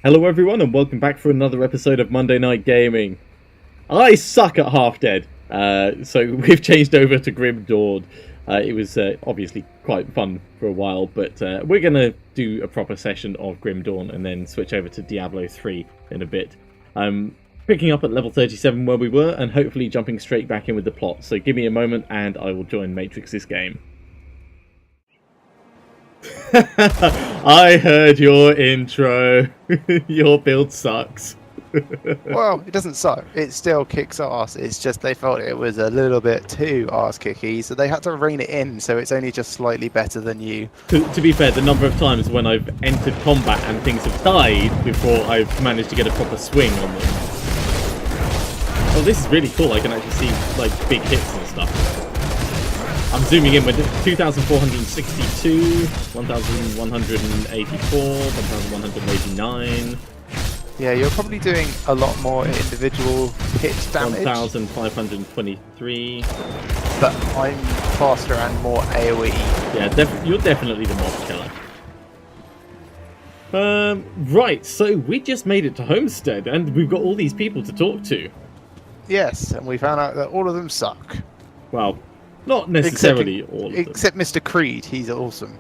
Hello everyone and welcome back for another episode of Monday Night Gaming. I suck at Half Dead, so we've changed over to Grim Dawn. It was obviously quite fun for a while, but we're going to do a proper session of Grim Dawn and then switch over to Diablo 3 in a bit. I'm picking up at level 37 where we were and hopefully jumping straight back in with the plot, so give me a moment and I will join Matrix's game. I heard your intro. Your build sucks. Well, it doesn't suck. It still kicks ass. It's just they felt it was a little bit too ass-kicky, so they had to rein it in, so it's only just slightly better than you. To be fair, the number of times when I've entered combat and things have died before I've managed to get a proper swing on them. Oh, this is really cool. I can actually see, like, big hits and stuff. I'm zooming in with 2,462, 1,184, 1,189. Yeah, you're probably doing a lot more individual hit damage. 1,523. But I'm faster and more AoE. Yeah, you're definitely the mob killer. Right, so we just made it to Homestead, and we've got all these people to talk to. Yes, and we found out that all of them suck. Well, not necessarily all of them. Except Mr. Creed, he's awesome.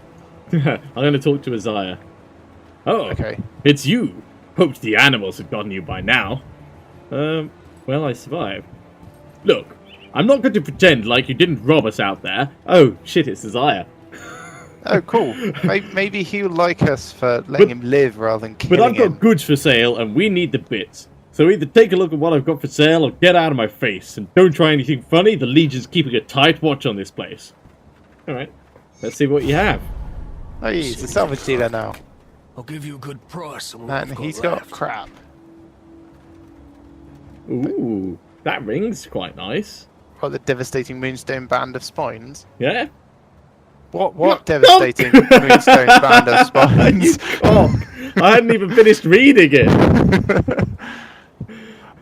I'm going to talk to Isaiah. Oh, okay. It's you. Hoped the animals had gotten you by now. Well, I survived. Look, I'm not going to pretend like you didn't rob us out there. Oh, shit, it's Isaiah. Oh, cool. Maybe he'll like us for letting him live rather than killing him. But I've got goods for sale, and we need the bits. So either take a look at what I've got for sale, or get out of my face. And don't try anything funny, the Legion's keeping a tight watch on this place. Alright, let's see what you have. Oh, he's a salvage dealer now. I'll give you a good price. And he's got crap. Ooh, that ring's quite nice. Got the devastating moonstone band of spines. Yeah? What devastating moonstone band of spines? Oh, I hadn't even finished reading it.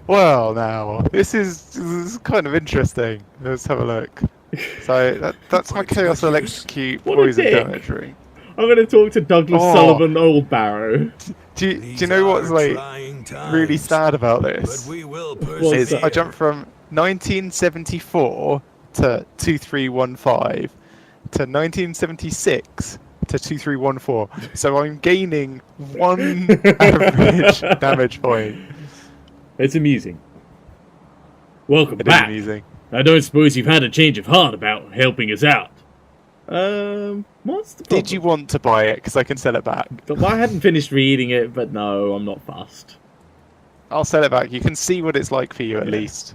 Well, now this is kind of interesting. Let's have a look. So that's my Chaos Electrocute poison damage ring. I'm going to talk to Douglas Sullivan Old Barrow. Do you know what's like really sad about this? Is I jumped from 1974 to 2315 to 1976 to 2314. So I'm gaining 1 average damage point. It's amusing. Welcome It back. is amusing. I don't suppose you've had a change of heart about helping us out. What's the problem? Did you want to buy it? Because I can sell it back. Well, I hadn't finished reading it, but no, I'm not fussed. I'll sell it back. You can see what it's like for you at least.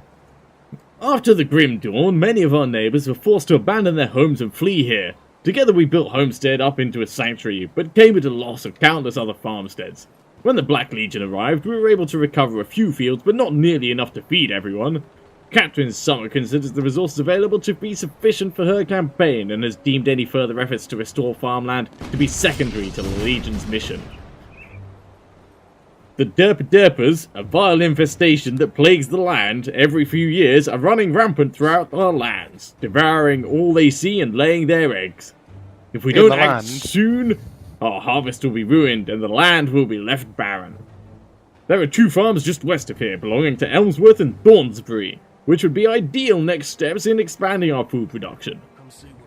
After the Grim Dawn, many of our neighbours were forced to abandon their homes and flee here. Together we built Homestead up into a sanctuary, but came at a loss of countless other farmsteads. When the Black Legion arrived, we were able to recover a few fields, but not nearly enough to feed everyone. Catherine Summer considers the resources available to be sufficient for her campaign, and has deemed any further efforts to restore farmland to be secondary to the Legion's mission. The Derpers, a vile infestation that plagues the land every few years, are running rampant throughout our lands, devouring all they see and laying their eggs. If we don't act soon, our harvest will be ruined and the land will be left barren. There are 2 farms just west of here belonging to Elmsworth and Thornsbury, which would be ideal next steps in expanding our food production.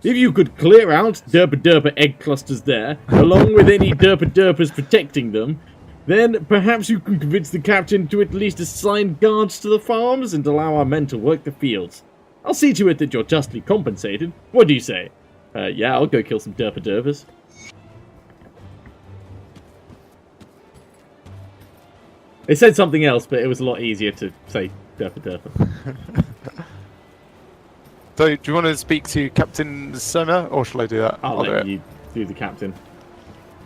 If you could clear out Derper egg clusters there, along with any Derpers protecting them, then perhaps you can convince the captain to at least assign guards to the farms and allow our men to work the fields. I'll see to it that you're justly compensated. What do you say? Yeah, I'll go kill some Derpers. It said something else, but it was a lot easier to say Derper. So, do you want to speak to Captain Summer, or shall I do that? I'll let you do the captain.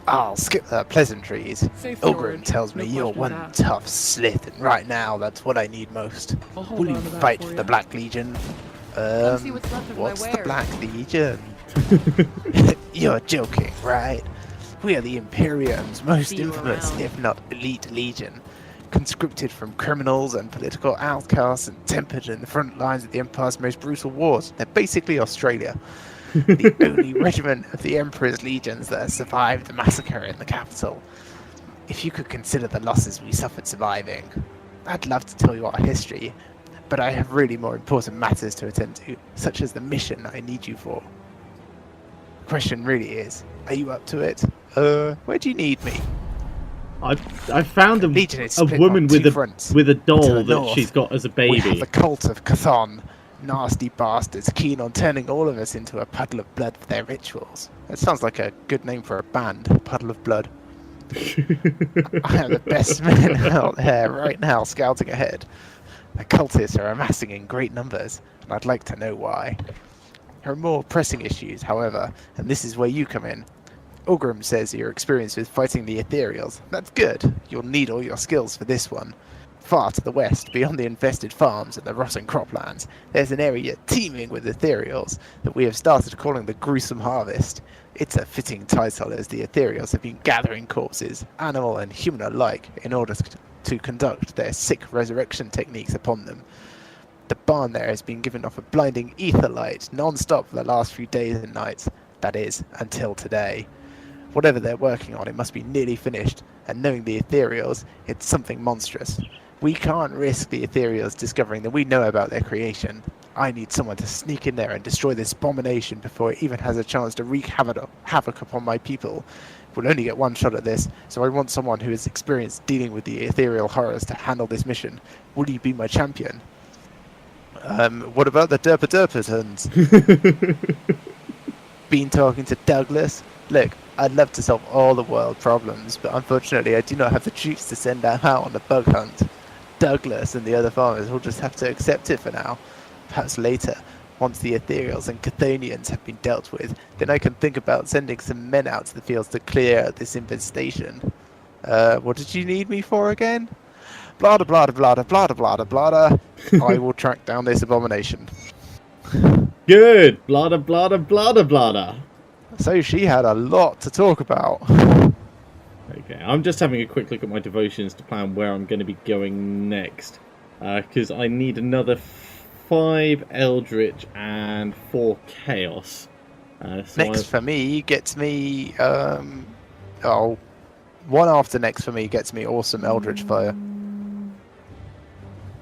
I'll skip the pleasantries. Ogren tells me you're one tough slith, and right now that's what I need most. Will you fight for the Black Legion? What's the Black Legion? You're joking, right? We are the Imperium's most infamous, if not elite legion. Conscripted from criminals and political outcasts and tempered in the front lines of the Empire's most brutal wars. They're basically Australia. The only regiment of the Emperor's legions that has survived the massacre in the capital. if you could consider the losses we suffered surviving, I'd love to tell you our history, but I have really more important matters to attend to, such as the mission I need you for. The question really is, are you up to it? Where do you need me? I found a woman with a doll that she's got as a baby. We have the cult of Cthon, nasty bastards keen on turning all of us into a puddle of blood for their rituals. That sounds like a good name for a band, Puddle of Blood. I am the best man out there right now, scouting ahead. The cultists are amassing in great numbers, and I'd like to know why. There are more pressing issues, however, and this is where you come in. Ulgrim says you're experienced with fighting the ethereals. That's good. You'll need all your skills for this one. Far to the west, beyond the infested farms and the rotting croplands, there's an area teeming with ethereals that we have started calling the Gruesome Harvest. It's a fitting title, as the ethereals have been gathering corpses, animal and human alike, in order to conduct their sick resurrection techniques upon them. The barn there has been given off a blinding ether light non-stop for the last few days and nights. That is, until today. Whatever they're working on, it must be nearly finished, and knowing the ethereals, it's something monstrous. We can't risk the ethereals discovering that we know about their creation. I need someone to sneak in there and destroy this abomination before it even has a chance to wreak havoc upon my people. We'll only get one shot at this, so I want someone who has experience dealing with the ethereal horrors to handle this mission. Will you be my champion? What about the Derpa-Derpatons? Been talking to Douglas? Look, I'd love to solve all the world problems, but unfortunately I do not have the troops to send them out on a bug hunt. Douglas and the other farmers will just have to accept it for now. Perhaps later, once the ethereals and Chthonians have been dealt with, then I can think about sending some men out to the fields to clear this infestation. What did you need me for again? Blada blada blada blada blada blada. I will track down this abomination. Good! Blada blada blada blada. So she had a lot to talk about. Okay, I'm just having a quick look at my devotions to plan where I'm going to be going next. Because I need another 5 Eldritch and 4 Chaos. Next for me gets me... one after next for me gets me awesome Eldritch Fire.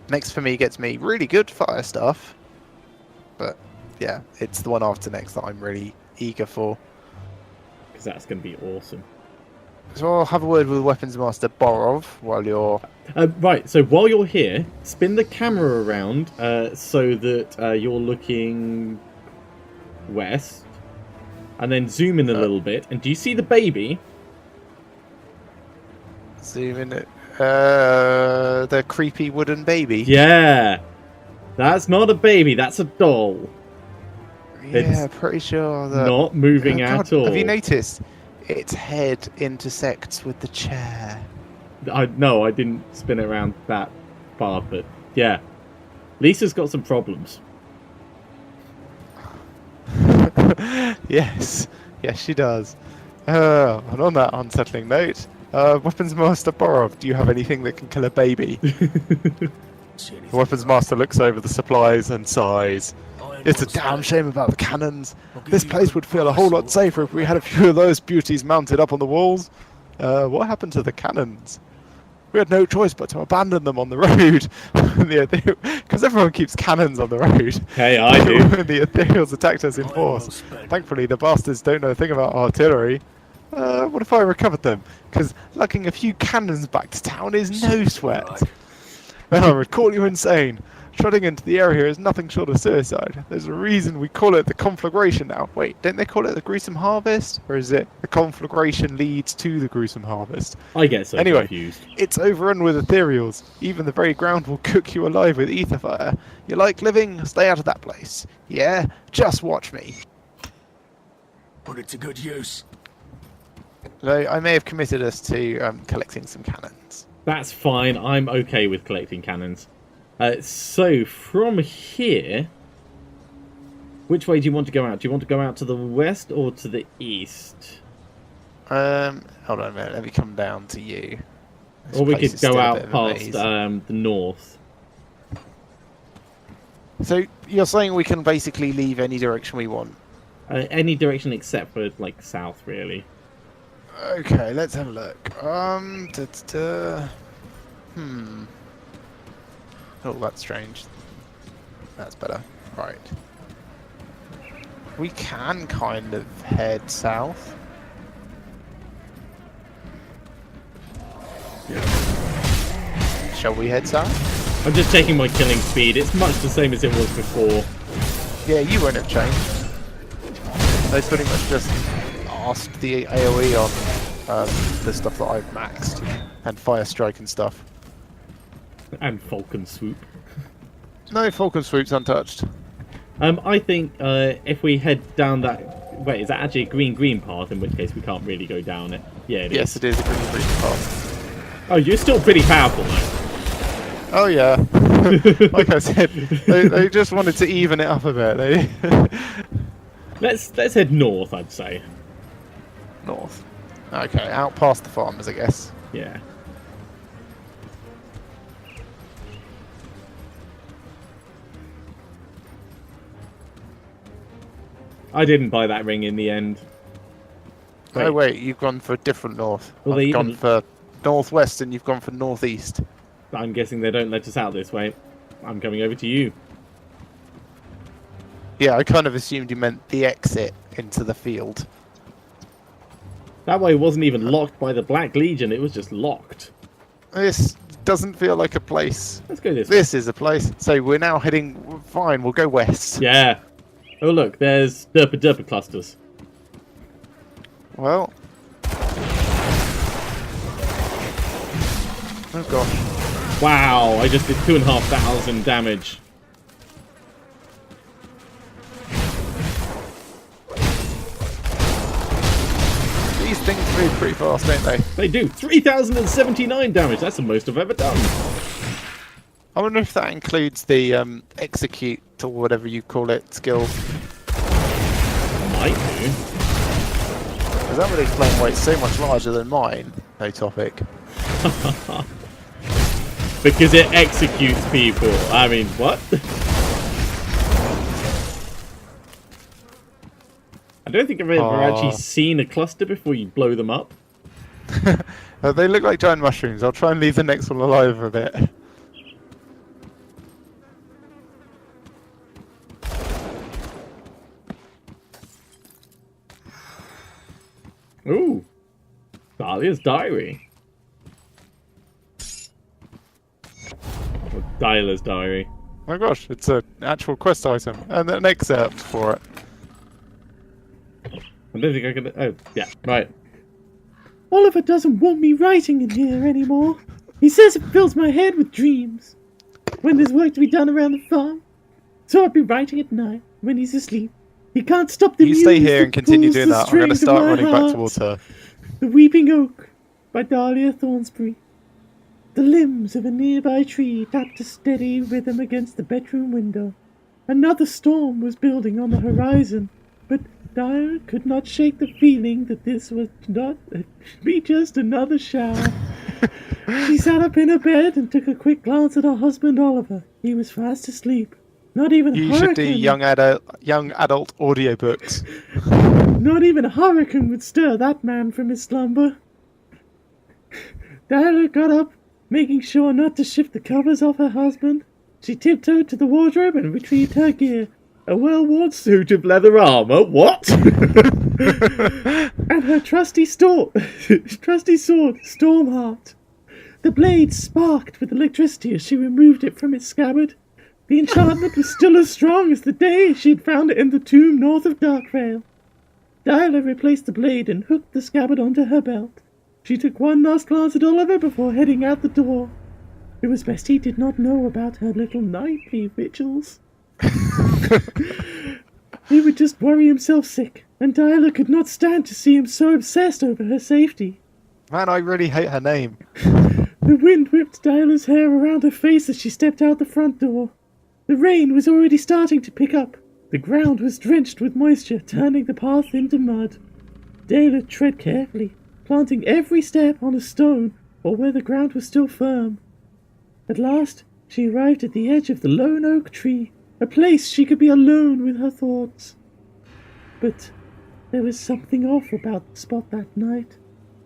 Next for me gets me really good fire stuff. But yeah, it's the one after next that I'm really eager for. Because that's going to be awesome. So I'll have a word with Weapons Master Borov while you're... right, so while you're here, spin the camera around so that you're looking west. And then zoom in a little bit. And do you see the baby? Zoom in it. The creepy wooden baby. Yeah. That's not a baby, that's a doll. Yeah, pretty sure that... Not moving at all. Have you noticed? Its head intersects with the chair. No, I didn't spin it around that far, but yeah. Lisa's got some problems. Yes, she does. And on that unsettling note, Weapons Master Borov, do you have anything that can kill a baby? The Weapons Master looks over the supplies and sighs. It's a damn shame about the cannons. This place would feel a whole lot safer if we had a few of those beauties mounted up on the walls. What happened to the cannons? We had no choice but to abandon them on the road. Because everyone keeps cannons on the road. Hey, I do. When the ethereals attacked us in force. Thankfully, the bastards don't know a thing about artillery. What if I recovered them? Because lugging a few cannons back to town is no sweat. Then I would call you insane. Trotting into the area is nothing short of suicide. There's a reason we call it the conflagration now. Wait, don't they call it the gruesome harvest? Or is it the conflagration leads to the gruesome harvest? I get so confused. It's overrun with ethereals. Even the very ground will cook you alive with ether fire. You like living? Stay out of that place. Yeah? Just watch me. Put it to good use. So I may have committed us to collecting some cannons. That's fine. I'm okay with collecting cannons. So, from here, which way do you want to go out? Do you want to go out to the west or to the east? Hold on a minute. Let me come down to you. Or we could go out past the north. So, you're saying we can basically leave any direction we want? Any direction except for, like, south, really. Okay, let's have a look. Oh, that's strange. That's better. Right. We can kind of head south. Shall we head south? I'm just checking my killing speed. It's much the same as it was before. Yeah, you won't have changed. They pretty much just asked the AoE on the stuff that I've maxed, and Fire Strike and stuff. And Falcon Swoop. No, Falcon Swoop's untouched. I think if we head down that... Wait, is that actually a green path? In which case we can't really go down it. Yeah, it Yes, is. it is a green path. Oh, you're still pretty powerful though. Oh yeah. Like I said, they just wanted to even it up a bit. Let's head north, I'd say. North. Okay, out past the farmers, I guess. Yeah. I didn't buy that ring in the end. Oh wait, you've gone for a different north. Well, I've gone for northwest and you've gone for northeast. I'm guessing they don't let us out this way. I'm coming over to you. Yeah, I kind of assumed you meant the exit into the field. That way wasn't even locked by the Black Legion, it was just locked. This doesn't feel like a place. Let's go this way. This is a place. So we're now heading... Fine, we'll go west. Yeah. Oh look, there's derpa clusters. Well... Oh gosh. Wow, I just did 2,500 damage. These things move pretty fast, don't they? They do. 3,079 damage. That's the most I've ever done. I wonder if that includes the execute or whatever you call it skill. Might do. Because that would explain why it's so much larger than mine. No topic. Because it executes people. I mean, what? I don't think I've ever actually seen a cluster before you blow them up. They look like giant mushrooms. I'll try and leave the next one alive for a bit. Ooh. Dahlia's diary. Or Dyla's diary. Oh my gosh, it's an actual quest item and an excerpt for it. I don't think I can... Oh, yeah, right. Oliver doesn't want me writing in here anymore. He says it fills my head with dreams. When there's work to be done around the farm. So I'll be writing at night when he's asleep. He can't stop the You stay here and continue doing that. I'm going to start running back towards her. The Weeping Oak by Dahlia Thornsbury. The limbs of a nearby tree tapped a steady rhythm against the bedroom window. Another storm was building on the horizon, but Dahlia could not shake the feeling that this was not be just another shower. She sat up in her bed and took a quick glance at her husband Oliver. He was fast asleep. Not even You should do young adult audiobooks. Not even a hurricane would stir that man from his slumber. Dahlia got up, making sure not to shift the covers off her husband. She tiptoed to the wardrobe and retrieved her gear. A well-worn suit of leather armor. What? And her trusty sword, Stormheart. The blade sparked with electricity as she removed it from its scabbard. The enchantment was still as strong as the day she'd found it in the tomb north of Darkvale. Dahlia replaced the blade and hooked the scabbard onto her belt. She took one last glance at Oliver before heading out the door. It was best he did not know about her little nightly vigils. He would just worry himself sick, and Dahlia could not stand to see him so obsessed over her safety. Man, I really hate her name. The wind whipped Dahlia's hair around her face as she stepped out the front door. The rain was already starting to pick up. The ground was drenched with moisture, turning the path into mud. Dahlia tread carefully, planting every step on a stone or where the ground was still firm. At last, she arrived at the edge of the lone oak tree, a place she could be alone with her thoughts. But there was something off about the spot that night.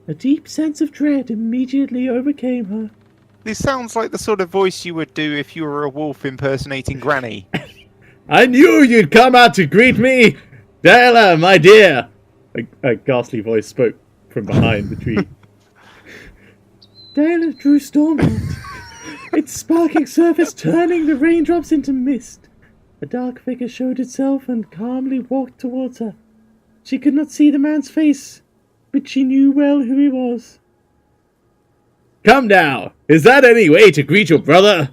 A deep sense of dread immediately overcame her. This sounds like the sort of voice you would do if you were a wolf impersonating Granny. I knew you'd come out to greet me! Della, my dear! A ghastly voice spoke from behind the tree. Della drew stormlight, its sparkling surface turning the raindrops into mist. A dark figure showed itself and calmly walked towards her. She could not see the man's face, but she knew well who he was. Come now! Is that any way to greet your brother?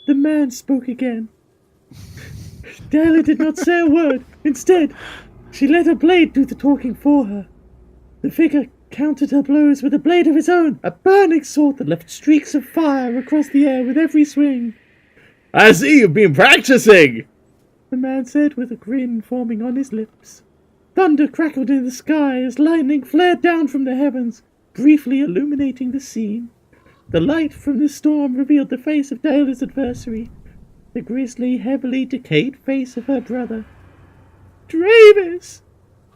The man spoke again. Della did not say a word. Instead, she let her blade do the talking for her. The figure countered her blows with a blade of his own, a burning sword that left streaks of fire across the air with every swing. I see you've been practicing, the man said with a grin forming on his lips. Thunder crackled in the sky as lightning flared down from the heavens, briefly illuminating the scene. The light from the storm revealed the face of Dela's adversary, the grisly, heavily decayed face of her brother. Travis!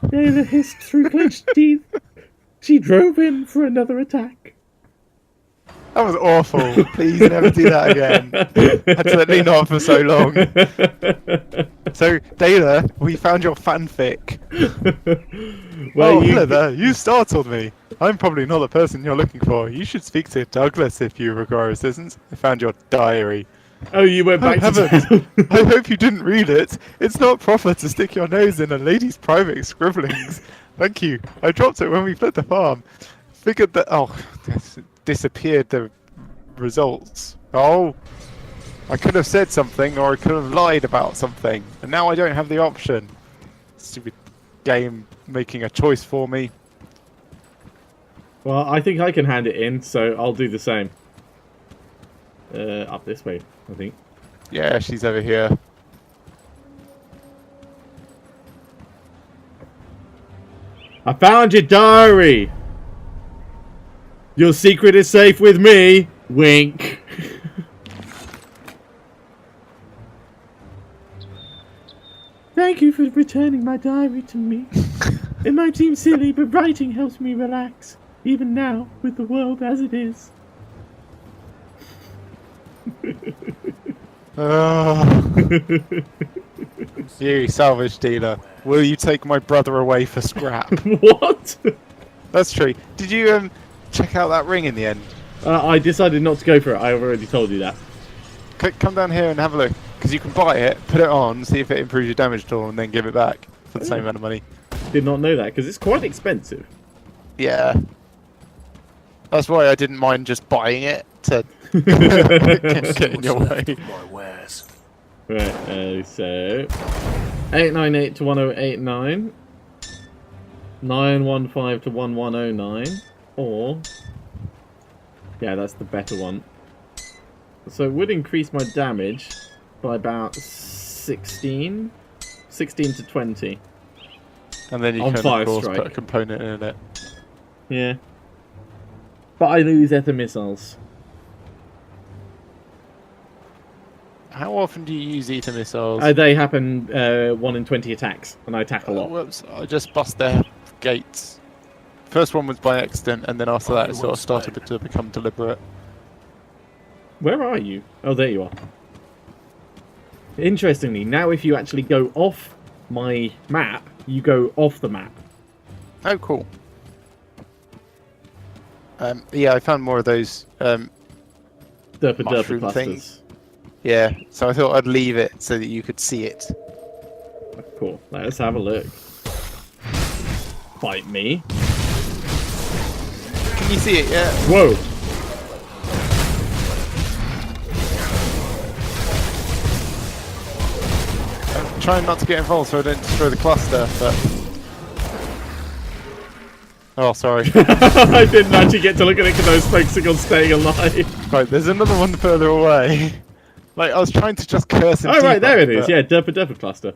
Dela hissed through clenched teeth. She drove in for another attack. That was awful. Please never do that again. Absolutely not for so long. So, Dela, we found your fanfic. Well, hello there. You startled me. I'm probably not the person you're looking for. You should speak to Douglas if you require assistance. I found your diary. Oh, you went back to heavens. I hope you didn't read it. It's not proper to stick your nose in a lady's private scribblings. Thank you. I dropped it when we fled the farm. Figured that... Oh, disappeared the results. Oh, I could have said something or I could have lied about something. And now I don't have the option. Stupid game making a choice for me. Well, I think I can hand it in, so I'll do the same. Up this way, I think. Yeah, she's over here. I found your diary! Your secret is safe with me! Wink. Thank you for returning my diary to me. It might seem silly, but writing helps me relax. Even now, with the world as it is. You salvage dealer, will you take my brother away for scrap? What? That's true. Did you check out that ring in the end? I decided not to go for it. I already told you that. Come down here and have a look, because you can buy it, put it on, see if it improves your damage at all, and then give it back for the same amount of money. Did not know that, because it's quite expensive. Yeah. That's why I didn't mind just buying it to get in your way. Right, so 898 to 1089, 915 to 1109, or yeah, that's the better one. So it would increase my damage by about 16 to 20. And then you on can, fire of course, strike. put a component in it. Yeah. But I lose ether missiles. How often do you use ether missiles? They happen 1 in 20 attacks, and I attack a lot. Whoops, I just bust their gates. First one was by accident, and then after that it sort of started to become deliberate. Where are you? Oh, there you are. Interestingly, now if you actually go off my map, you go off the map. Oh, cool. Yeah, I found more of those Derpa mushroom clusters. things. Yeah, so I thought I'd leave it so that you could see it. Cool. Let's have a look. Fight me. Can you see it yet? Whoa. I'm trying not to get involved so I don't destroy the cluster, but... Oh, sorry. I didn't actually get to look at it because I was focusing on staying alive. Right, there's another one further away. Like, I was trying to just curse him. Oh, right, there it is. Yeah, Derpa cluster.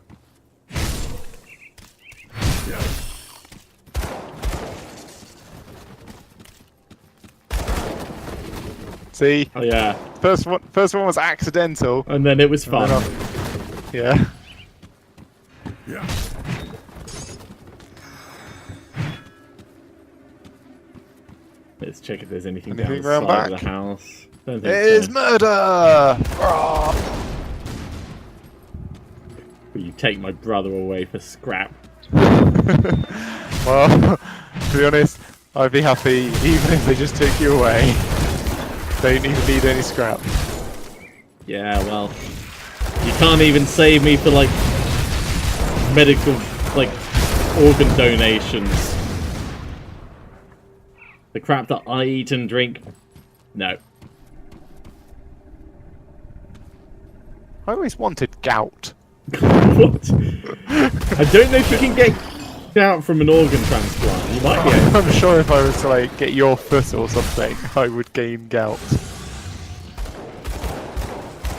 See? Oh, yeah. First one was accidental. And then it was fun. Yeah. Yeah. Let's check if there's anything Anything down the round side of back? the house. Don't think It is so. murder! Oh. Will you take my brother away for scrap? Well, to be honest, I'd be happy even if they just took you away. Don't even need any scrap. Yeah, well, you can't even save me for like medical, like organ donations. The crap that I eat and drink, no. I always wanted gout. What? I don't know if you can get out from an organ transplant. You might be able to. I'm sure if I was to like get your foot or something, I would gain gout.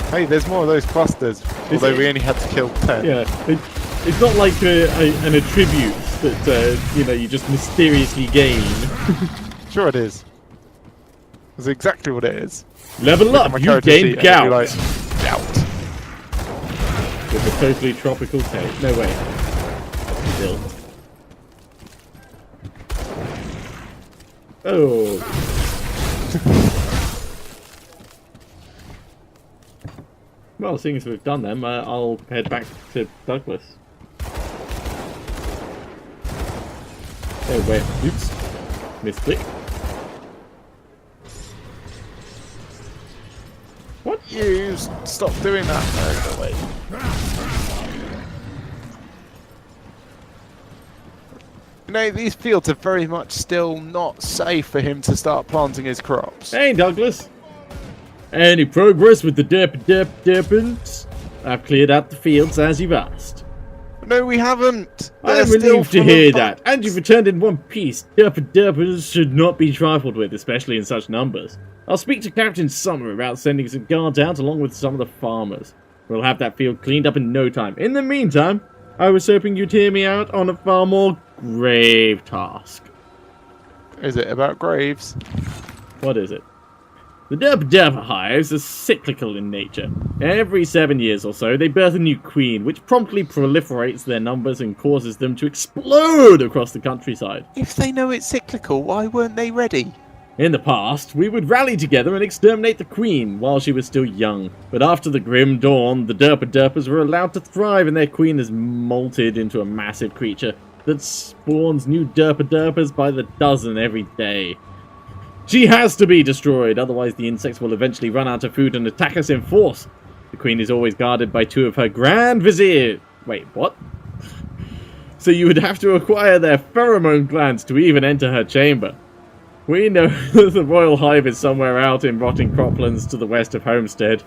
Hey, there's more of those clusters. Although we only had to kill 10. Yeah, it's not like an attribute that you know, you just mysteriously gain. Sure it is. That's exactly what it is. Level Look at up, my you character sheet gained and it'd be gout. like, gout. With a totally tropical taste. No way. Still. Oh. Well, seeing as we've done them, I'll head back to Douglas. Oh, wait. Oops. Misclick. What? You stop doing that. No, wait. You know, these fields are very much still not safe for him to start planting his crops. Hey, Douglas. Any progress with the derpins? I've cleared out the fields as you've asked. No, we haven't. I'm They're still relieved to full of hear bugs. that. And you've returned in one piece. Derpers should not be trifled with, especially in such numbers. I'll speak to Captain Summer about sending some guards out along with some of the farmers. We'll have that field cleaned up in no time. In the meantime, I was hoping you'd hear me out on a far more grave task. Is it about graves? What is it? The Derpa hives are cyclical in nature. Every 7 years or so, they birth a new queen, which promptly proliferates their numbers and causes them to explode across the countryside. If they know it's cyclical, why weren't they ready? In the past, we would rally together and exterminate the queen while she was still young. But after the grim dawn, the Derpers were allowed to thrive and their queen has molted into a massive creature that spawns new Derpers by the dozen every day. She has to be destroyed, otherwise the insects will eventually run out of food and attack us in force. The queen is always guarded by 2 of her Grand Viziers. Wait, what? So you would have to acquire their pheromone glands to even enter her chamber. We know that the royal hive is somewhere out in rotting croplands to the west of Homestead.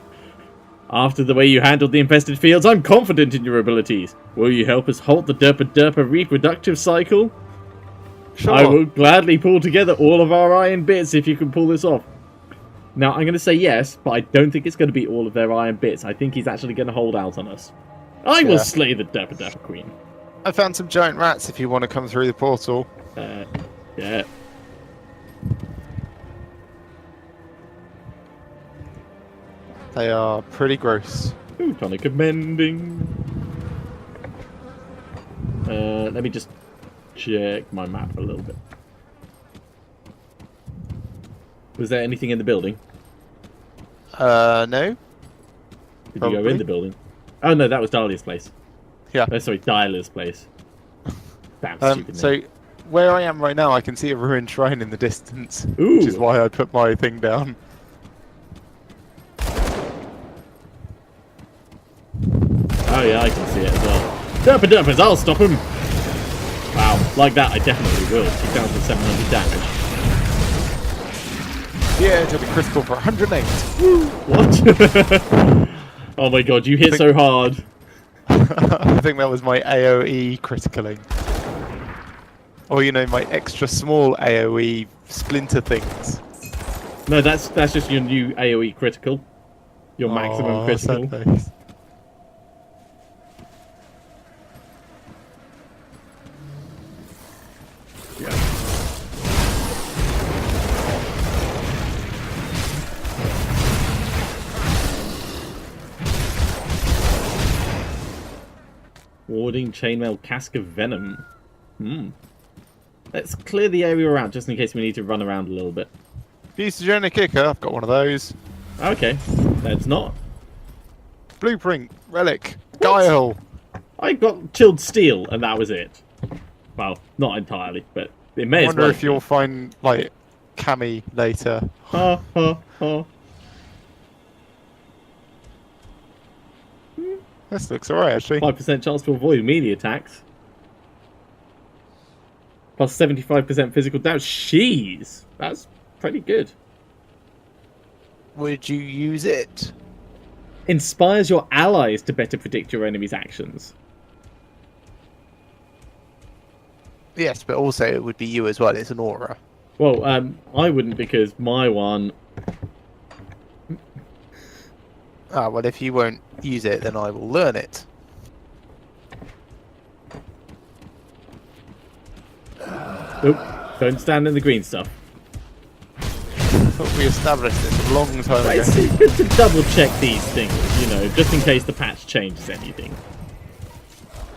After the way you handled the infested fields, I'm confident in your abilities. Will you help us halt the Derpa reproductive cycle? Sure. I will gladly pull together all of our iron bits if you can pull this off. Now, I'm going to say yes, but I don't think it's going to be all of their iron bits. I think he's actually going to hold out on us. I will slay the Derpa queen. I found some giant rats if you want to come through the portal. Yeah. They are pretty gross. Ooh, tonic of mending. Let me just check my map a little bit. Was there anything in the building? No. Did you go Probably. in the building? Oh no, that was Dahlia's place. Yeah. Oh, sorry, Dyla's place. Damn stupid So, name. where I am right now, I can see a ruined shrine in the distance. Ooh. Which is why I put my thing down. Oh yeah, I can see it as well. Derpers, I'll stop him! Wow, like that I definitely will. 2,700 damage. Yeah, did a critical for 108. What? Oh my god, you hit so hard. I think that was my AoE criticaling. Or, you know, my extra small AoE splinter things. No, that's just your new AoE critical. Your maximum critical. sad face. Yeah. Warding chainmail cask of venom. Hmm. Let's clear the area out just in case we need to run around a little bit. Fusogenic kicker, I've got one of those. Okay, let's not. Blueprint, relic, guile. I got chilled steel, and that was it. Well, not entirely, but it may I as well. wonder if you'll find, like, Cami later. Ha ha ha. This looks alright, actually. 5% chance to avoid melee attacks. Plus 75% physical damage. Jeez, that's pretty good. Would you use it? Inspires your allies to better predict your enemy's actions. Yes, but also it would be you as well. It's an aura. Well, I wouldn't because my one... Ah, well, if you won't use it, then I will learn it. Nope, don't stand in the green stuff. I thought we established this a long time ago. It's good to double check these things, you know, just in case the patch changes anything.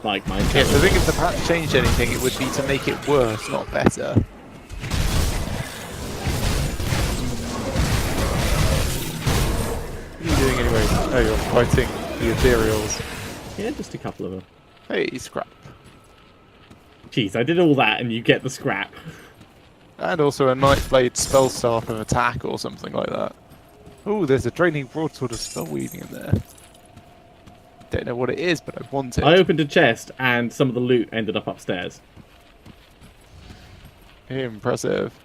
Like mine. Yes, I think if the patch changed anything, it would be to make it worse, not better. What are you doing anyway? Oh, you're fighting the ethereals. Yeah, just a couple of them. Hey, scrap. Jeez, I did all that and you get the scrap. And also a Nightblade spell staff of attack or something like that. Oh, there's a draining broadsword of spell weaving in there. Don't know what it is, but I want it. I opened a chest and some of the loot ended up upstairs. Impressive.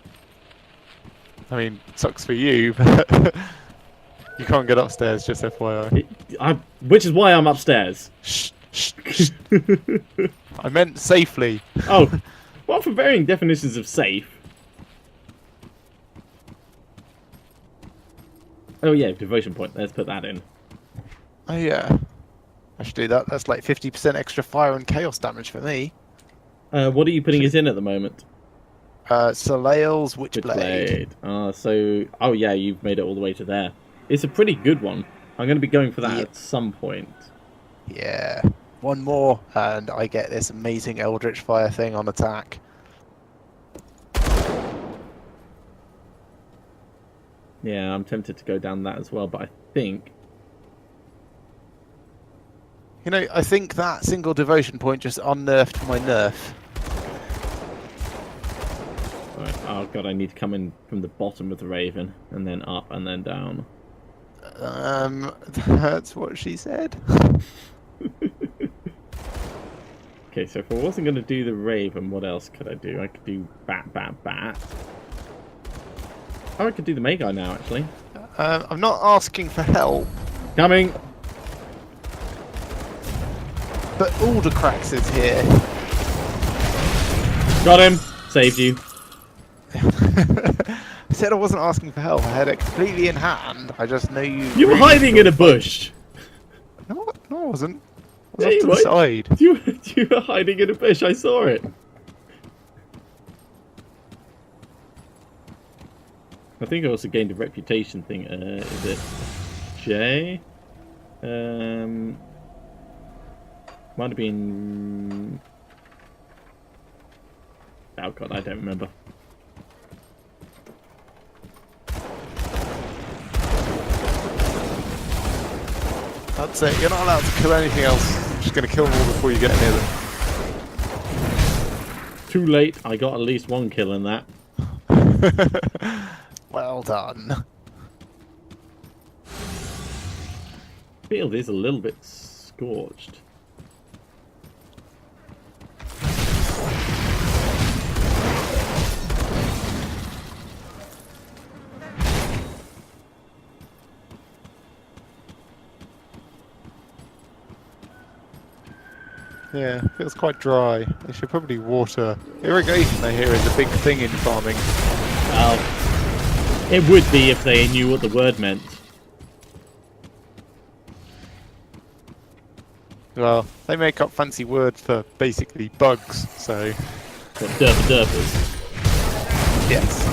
I mean, sucks for you, but you can't get upstairs, just FYI. Which is why I'm upstairs. Shh, shh, shh. I meant safely. Oh, well, for varying definitions of safe. Oh yeah, devotion point. Let's put that in. Oh yeah. I should do that. That's like 50% extra fire and chaos damage for me. What are you putting it in at the moment? Soleil's Witchblade. Oh yeah, you've made it all the way to there. It's a pretty good one. I'm going to be going for that at some point. Yeah. One more, and I get this amazing Eldritch Fire thing on attack. Yeah, I'm tempted to go down that as well, but I think... You know, I think that single devotion point just unnerfed my nerf. Right. Oh god, I need to come in from the bottom of the Raven, and then up, and then down. That's what she said. Okay, so if I wasn't going to do the Raven, what else could I do? I could do bat, bat, bat. Oh, I could do the Magi now, actually. I'm not asking for help. Coming! But Aldercrax is here. Got him! Saved you. I said I wasn't asking for help. I had it completely in hand. I just know you... You were hiding in a bush! No, I wasn't. I was Yeah, off you to the were. side. You were hiding in a bush, I saw it. I think I also gained a reputation thing. Is it J? Might have been... Oh god, I don't remember. That's it. You're not allowed to kill anything else. I'm just going to kill them all before you get near them. Too late. I got at least one kill in that. Well done. Field is a little bit scorched. Yeah, feels quite dry. They should probably water. Irrigation, I hear, is a big thing in farming. Well, it would be if they knew what the word meant. Well, they make up fancy words for basically bugs, so... What derper derpers. Yes.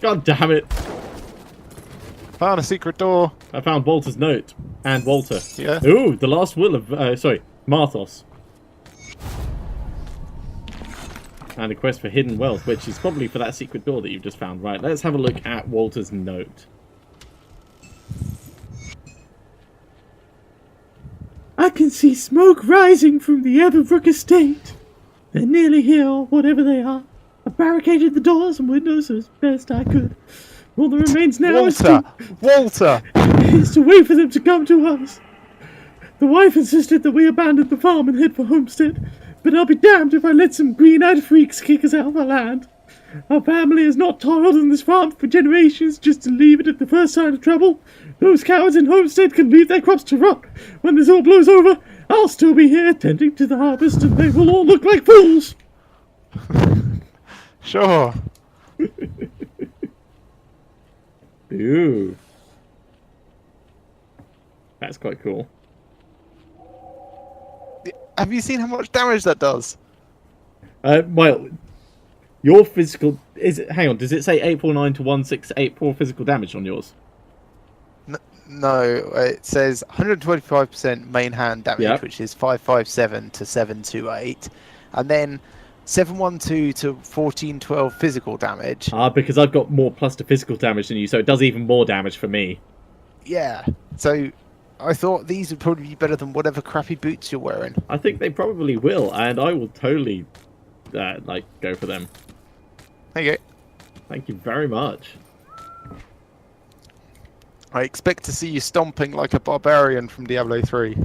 God damn it. Found a secret door. I found Walter's note. And Walter. Yeah. Ooh, the last will of... Marthos. And a quest for hidden wealth, which is probably for that secret door that you've just found. Right, let's have a look at Walter's note. I can see smoke rising from the Everbrook estate. They're nearly here, or whatever they are. I barricaded the doors and windows as best I could. All that remains now is to wait for them to come to us. The wife insisted that we abandon the farm and head for Homestead, but I'll be damned if I let some green-eyed freaks kick us out of our land. Our family has not toiled on this farm for generations just to leave it at the first sign of trouble. Those cowards in Homestead can leave their crops to rot. When this all blows over, I'll still be here tending to the harvest, and they will all look like fools. Sure. Ooh. That's quite cool. Have you seen how much damage that does? Well, your physical... Hang on, does it say 849 to 1684 physical damage on yours? No, it says 125% main hand damage, which is 557 to 728. And then 712 to 1412 physical damage. Because I've got more plus to physical damage than you, so it does even more damage for me. Yeah, so I thought these would probably be better than whatever crappy boots you're wearing. I think they probably will, and I will totally, go for them. There you go. Thank you very much. I expect to see you stomping like a barbarian from Diablo 3.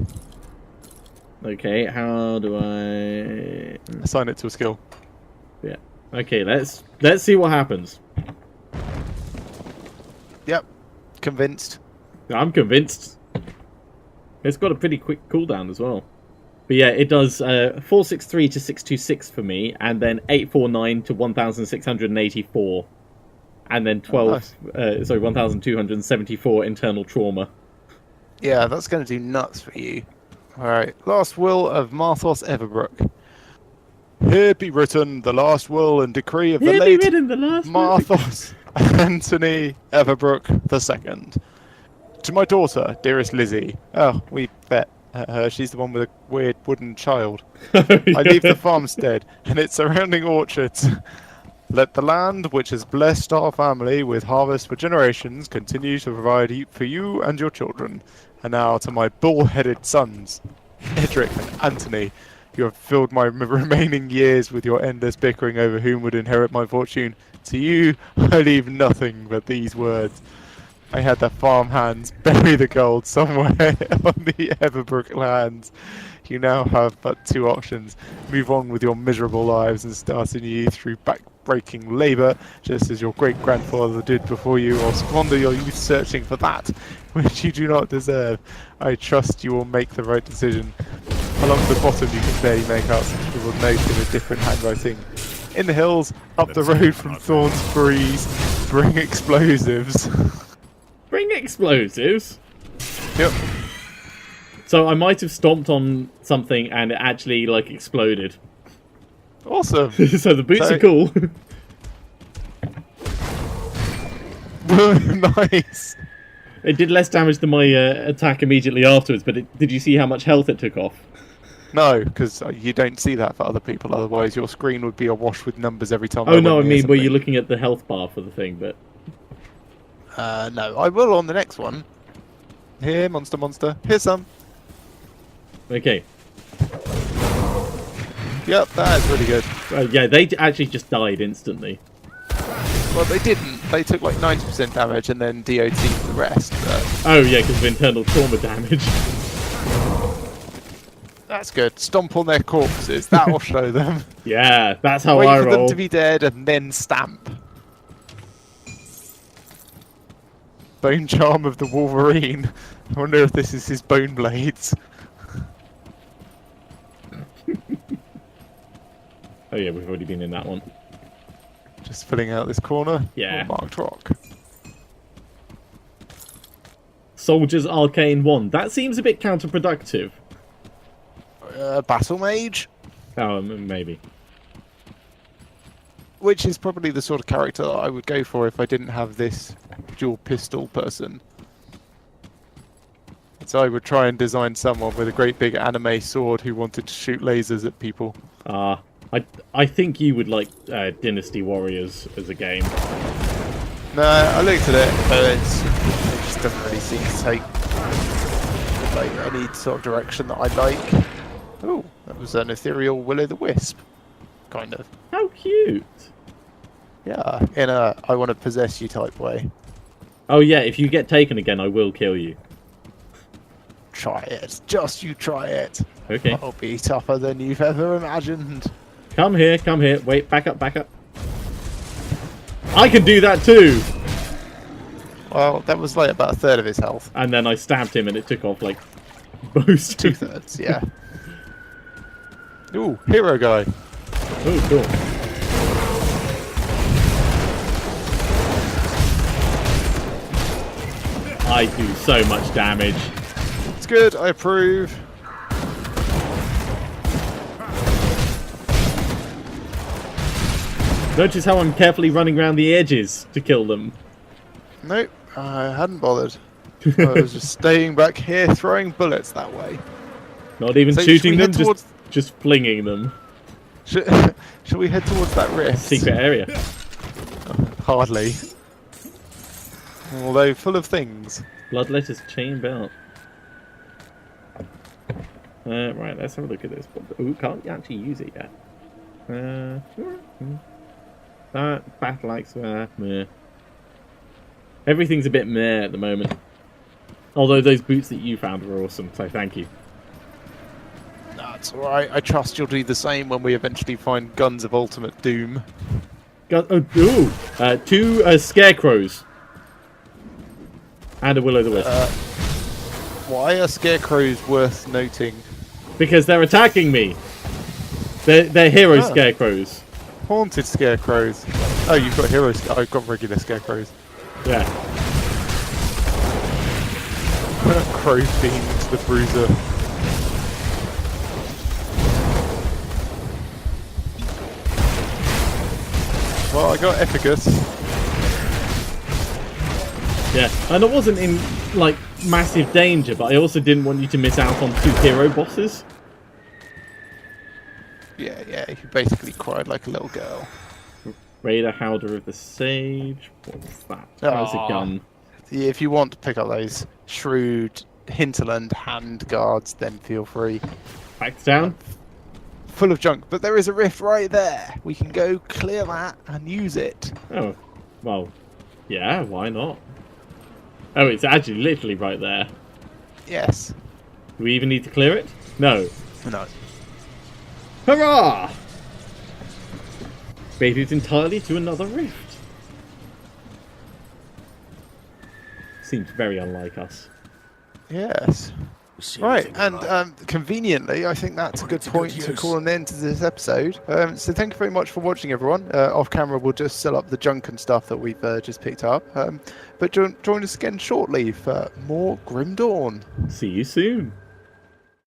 Okay, how do I... Assign it to a skill. Yeah. Okay, let's see what happens. Yep. Convinced. I'm convinced. It's got a pretty quick cooldown as well. But yeah, it does 463 to 626 for me, and then 849 to 1684. And then 1274 internal trauma. Yeah, that's going to do nuts for you. Alright, last will of Marthos Everbrook. Here be written the last will and decree of the late Marthos Anthony Everbrook II. To my daughter, dearest Lizzie. Oh, we bet her. She's the one with a weird wooden child. I leave the farmstead and its surrounding orchards. Let the land, which has blessed our family with harvest for generations, continue to provide for you and your children. And now to my bull-headed sons, Edric and Anthony, you have filled my remaining years with your endless bickering over whom would inherit my fortune. To you, I leave nothing but these words. I had the farmhands bury the gold somewhere on the Everbrook lands. You now have but two options. Move on with your miserable lives and start anew through back-breaking labour, just as your great-grandfather did before you, or squander your youth searching for that which you do not deserve. I trust you will make the right decision. Along the bottom you can barely make out some scribbled note in a different handwriting. In the hills, up the road from Thorns Breeze, bring explosives. Bring explosives? Yep. So I might have stomped on something and it actually, exploded. Awesome. So the boots are cool. Nice. It did less damage than my attack immediately afterwards, but did you see how much health it took off? No, because you don't see that for other people. Otherwise, your screen would be awash with numbers every time. Oh no, I mean, were you looking at the health bar for the thing? But no, I will on the next one. Here, monster. Here's some. Okay. Yep, that is really good. Yeah, they actually just died instantly. Well, they didn't. They took 90% damage and then DOT for the rest. But... Oh yeah, because of internal trauma damage. That's good. Stomp on their corpses. That will show them. Yeah, that's how I roll. Wait for them to be dead and then stamp. Bone charm of the Wolverine. I wonder if this is his bone blades. Oh yeah, we've already been in that one. Just filling out this corner. Yeah. Marked rock. Soldier's Arcane Wand. That seems a bit counterproductive. Battle Mage? Oh, maybe. Which is probably the sort of character that I would go for if I didn't have this dual pistol person. So I would try and design someone with a great big anime sword who wanted to shoot lasers at people. I think you would like Dynasty Warriors as a game. No, I looked at it, but it just doesn't really seem to take like any sort of direction that I like. Oh, that was an ethereal will-o'-the-wisp, kind of. How cute! Yeah, in a I want to possess you type way. Oh yeah, if you get taken again, I will kill you. Try it, just you try it. Okay. I'll be tougher than you've ever imagined. Come here, come here. Wait, back up, back up. I can do that too! Well, that was like about a third of his health. And then I stabbed him and it took off like most. 2/3, yeah. Ooh, hero guy. Oh, cool. I do so much damage. It's good, I approve. Notice how I'm carefully running around the edges to kill them. Nope, I hadn't bothered. I was just staying back here throwing bullets that way. Not even So shooting them, should we head just flinging them. Should we head towards that rift? Secret area. Hardly. Although full of things. Bloodletter's chain belt. Right, let's have a look at this. Ooh, can't actually use it yet. Battle axe, meh. Everything's a bit meh at the moment. Although those boots that you found were awesome, so thank you. That's alright, I trust you'll do the same when we eventually find Guns of Ultimate Doom. Two scarecrows. And a will-o'-the-wisp. Why are scarecrows worth noting? Because they're attacking me. They're hero scarecrows. Haunted scarecrows. Oh, you've got heroes. I've got regular scarecrows. Yeah. Crow beam to the bruiser. Well, I got efficacy. Yeah, and I wasn't in like massive danger, but I also didn't want you to miss out on 2 hero bosses. Yeah, you basically cried like a little girl. Raider Howder of the Sage. What's that? That's a gun. Yeah, if you want to pick up those shrewd hinterland hand guards, then feel free. Back down. Full of junk, but there is a rift right there. We can go clear that and use it. Oh, well, yeah, why not? Oh, it's actually literally right there. Yes. Do we even need to clear it? No. No. Hurrah! Faded entirely to another rift. Seems very unlike us. Yes. Right, and conveniently, I think that's a good point to call an end to this episode. So thank you very much for watching, everyone. Off camera, we'll just sell up the junk and stuff that we've just picked up. But join us again shortly for more Grim Dawn. See you soon.